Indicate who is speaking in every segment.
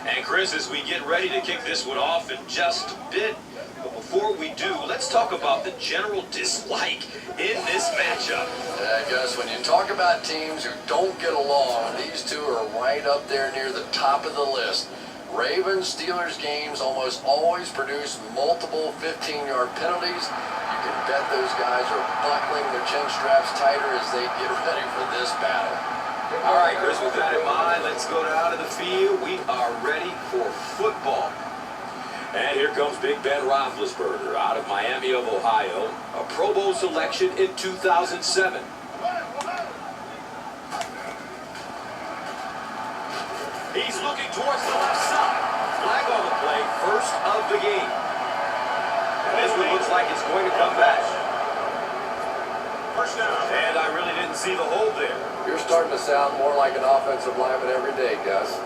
Speaker 1: And Chris, as we get ready to kick this one off in just a bit, but before we do, let's talk about the general dislike in this matchup.
Speaker 2: Gus, when you talk about teams who don't get along, these two are right up there near the top of the list. Ravens-Steelers games almost always produce multiple 15-yard penalties. You can bet those guys are buckling their chin straps tighter as they get ready for this battle.
Speaker 1: All right, Chris, with that in mind, let's go out of the field. We are ready for football. And here comes Big Ben Roethlisberger out of Miami of Ohio, a Pro Bowl selection in 2007. He's looking towards the left side. Flag on the play, first of the game. And this one looks like it's going to come back. First down. And I really didn't see the hold there.
Speaker 2: You're starting to sound more like an offensive lineman every day, Gus.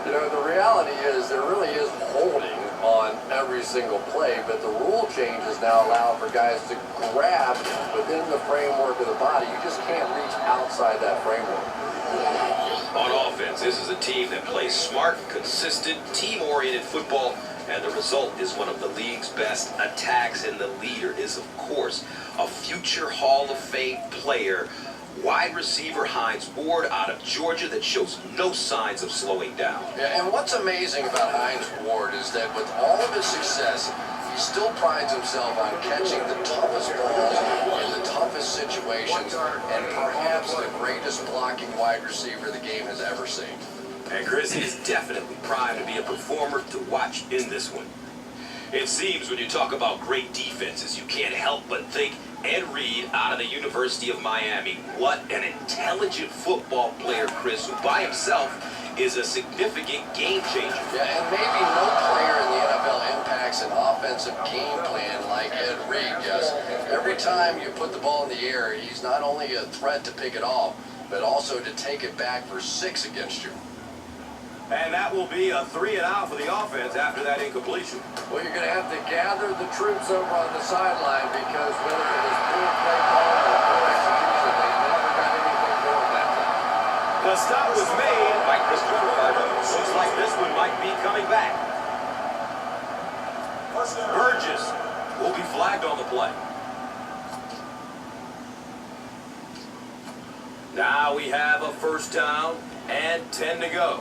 Speaker 2: You know, the reality is there really is holding on every single play, but the rule changes now allow for guys to grab within the framework of the body. You just can't reach outside that framework.
Speaker 1: On offense, this is a team that plays smart, consistent, team-oriented football, and the result is one of the league's best attacks, and the leader is, of course, a future Hall of Fame player, wide receiver Hines Ward out of Georgia, that shows no signs of slowing down.
Speaker 2: Yeah, and what's amazing about Hines Ward is that with all of his success, he still prides himself on catching the toughest balls in the toughest situations, and perhaps the greatest blocking wide receiver the game has ever seen.
Speaker 1: And Chris is definitely primed to be a performer to watch in this one. It seems when you talk about great defenses, you can't help but think Ed Reed out of the University of Miami. What an intelligent football player, Chris, who by himself is a significant game changer.
Speaker 2: Yeah, and maybe no player in the NFL impacts an offensive game plan like Ed Reed, yes. Every time you put the ball in the air, he's not only a threat to pick it off, but also to take it back for 6 against you.
Speaker 1: And that will be a 3-and-out for the offense after that incompletion.
Speaker 2: Well, you're going to have to gather the troops over on the sideline because whether it was poor play call or poor execution, they never got anything going that time.
Speaker 1: The stop was made by Christopher Carter. Looks like this one might be coming back. Burgess will be flagged on the play. Now we have a first down and 10 to go.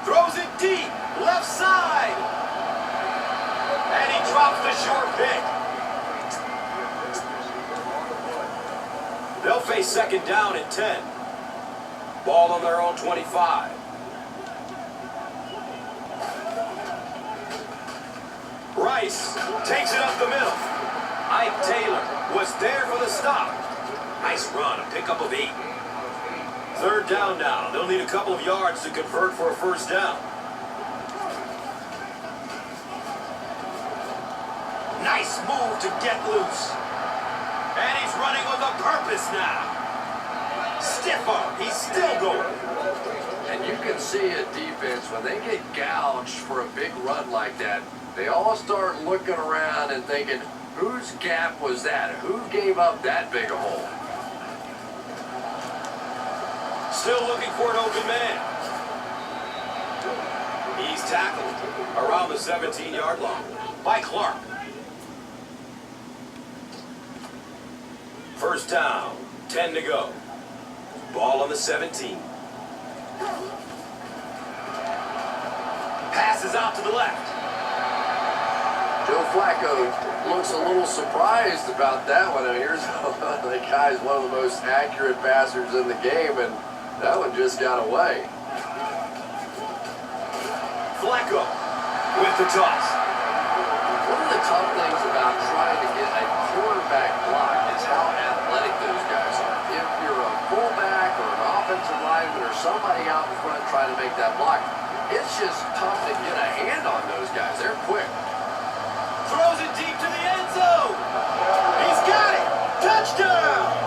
Speaker 1: Throws it deep, left side. And he drops the short pick. They'll face second down and 10. Ball on their own 25. Rice takes it up the middle. Ike Taylor was there for the stop. Nice run, a pickup of 8. Third down now. They'll need a couple of yards to convert for a first down. Nice move to get loose. And he's running with a purpose now. Stiff arm. He's still going.
Speaker 2: And you can see a defense, when they get gouged for a big run like that, they all start looking around and thinking, whose gap was that? Who gave up that big a hole?
Speaker 1: Still looking for an open man. He's tackled around the 17-yard line by Clark. First down, 10 to go. Ball on the 17. Passes out to the left.
Speaker 2: Joe Flacco looks a little surprised about that one. And here's the guy's one of the most accurate passers in the game, and that one just got away.
Speaker 1: Flacco with the toss.
Speaker 2: One of the tough things about trying to get a quarterback block is how athletic those guys are. If you're a fullback or an offensive lineman or somebody out in front trying to make that block, it's just tough to get a hand on those guys. They're quick.
Speaker 1: Throws it deep to the end zone. He's got it. Touchdown.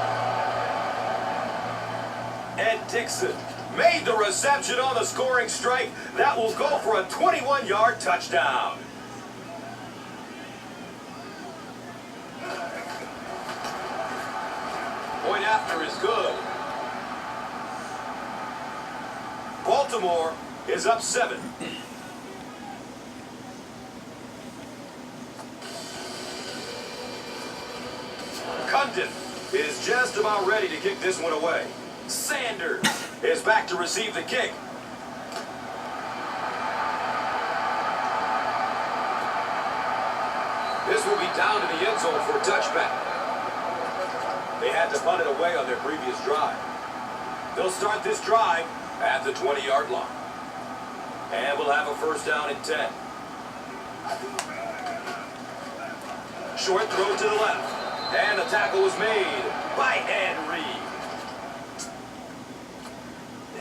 Speaker 1: Ed Dixon made the reception on the scoring strike. That will go for a 21-yard touchdown. Point after is good. Baltimore is up 7. Condon is just about ready to kick this one away. Sanders is back to receive the kick. This will be down to the end zone for a touchback. They had to punt it away on their previous drive. They'll start this drive at the 20-yard line. And we'll have a first down and 10. Short throw to the left. And the tackle was made by Henry.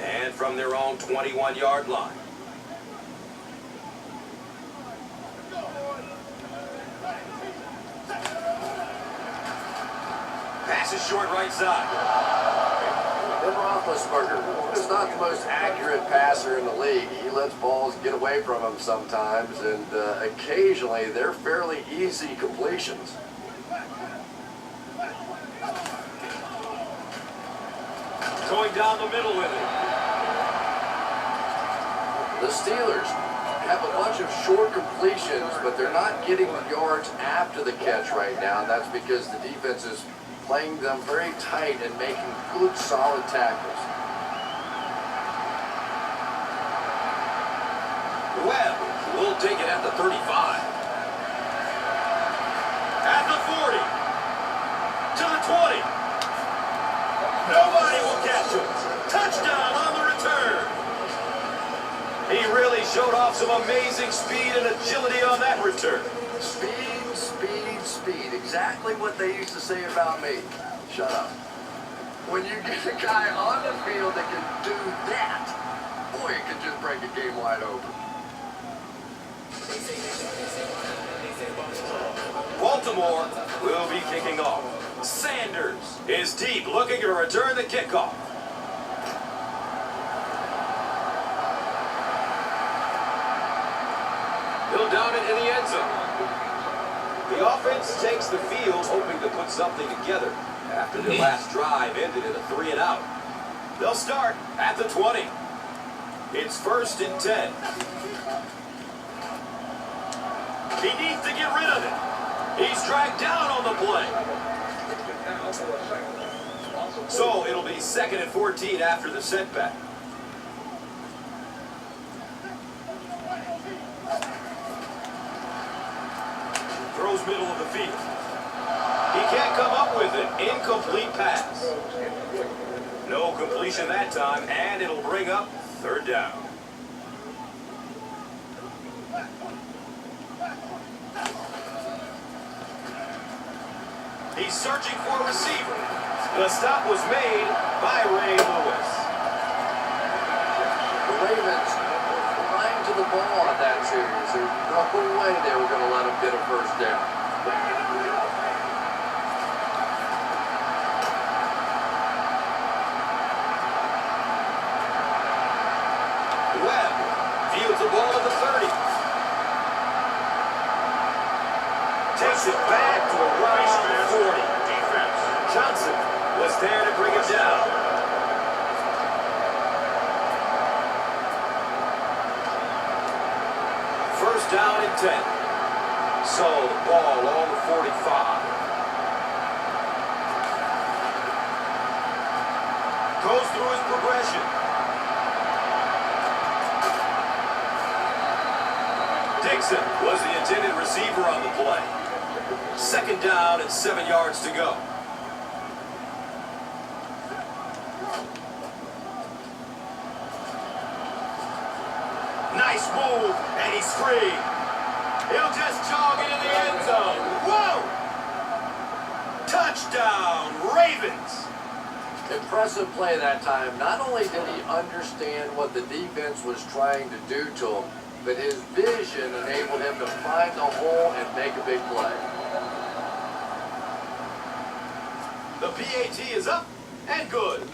Speaker 1: And from their own 21-yard line. Pass is short right side.
Speaker 2: Ben Roethlisberger is not the most accurate passer in the league. He lets balls get away from him sometimes, and occasionally they're fairly easy completions.
Speaker 1: Going down the middle with it.
Speaker 2: The Steelers have a bunch of short completions, but they're not getting yards after the catch right now, and that's because the defense is playing them very tight and making good, solid tackles.
Speaker 1: Webb will take it at the 35. At the 40. To the 20. Nobody will catch him. Touchdown on the return. He really showed off some amazing speed and agility on that return.
Speaker 2: Speed, speed, speed. Exactly what they used to say about me. Shut up. When you get a guy on the field that can do that, boy, it could just break a game wide open.
Speaker 1: Baltimore will be kicking off. Sanders is deep, looking to return the kickoff. He'll down it in the end zone. The offense takes the field, hoping to put something together after their last drive ended in a 3-and-out. They'll start at the 20. It's 1st and 10. He needs to get rid of it. He's dragged down on the play. So it'll be 2nd and 14 after the setback. Throws middle of the field. He can't come up with an incomplete pass. No completion that time, and it'll bring up 3rd down. He's searching for a receiver. The stop was made by Ray Lewis.
Speaker 2: The Ravens were flying to the ball on that series. There's no way they were going to let him get a first down.
Speaker 1: Webb fields the ball at the 30. Takes it back to around 40. Johnson was there to bring it down. First down and 10. So the ball on the 45. Goes through his progression. Dixon was the intended receiver on the play. 2nd down and 7 yards to go. Nice move, and he's free. He'll just jog into the end zone. Whoa! Touchdown, Ravens!
Speaker 2: Impressive play that time. Not only did he understand what the defense was trying to do to him, but his vision enabled him to find the hole and make a big play.
Speaker 1: The PAT is up and good.